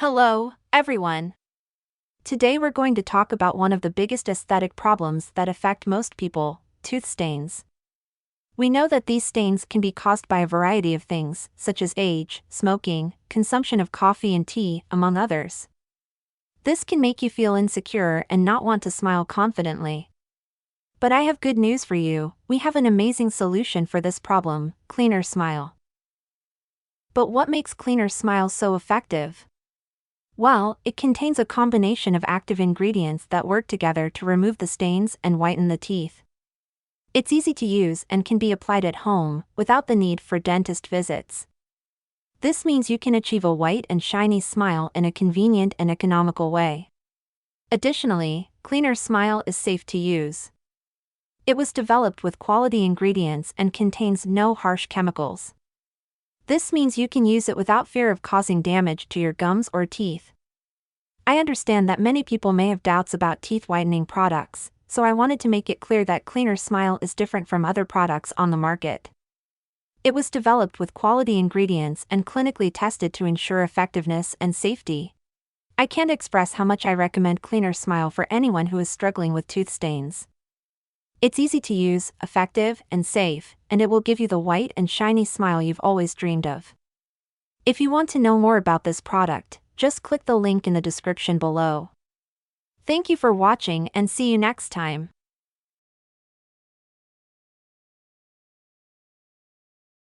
Hello, everyone. Today we're going to talk about one of the biggest aesthetic problems that affect most people, tooth stains. We know that these stains can be caused by a variety of things, such as age, smoking, consumption of coffee and tea, among others. This can make you feel insecure and not want to smile confidently. But I have good news for you, we have an amazing solution for this problem: Cleaner Smile. But what makes Cleaner Smile so effective? Well, it contains a combination of active ingredients that work together to remove the stains and whiten the teeth. It's easy to use and can be applied at home, without the need for dentist visits. This means you can achieve a white and shiny smile in a convenient and economical way. Additionally, Cleaner Smile is safe to use. It was developed with quality ingredients and contains no harsh chemicals. This means you can use it without fear of causing damage to your gums or teeth. I understand that many people may have doubts about teeth whitening products, so I wanted to make it clear that Cleaner Smile is different from other products on the market. It was developed with quality ingredients and clinically tested to ensure effectiveness and safety. I can't express how much I recommend Cleaner Smile for anyone who is struggling with tooth stains. It's easy to use, effective, and safe, and it will give you the white and shiny smile you've always dreamed of. If you want to know more about this product, just click the link in the description below. Thank you for watching and see you next time.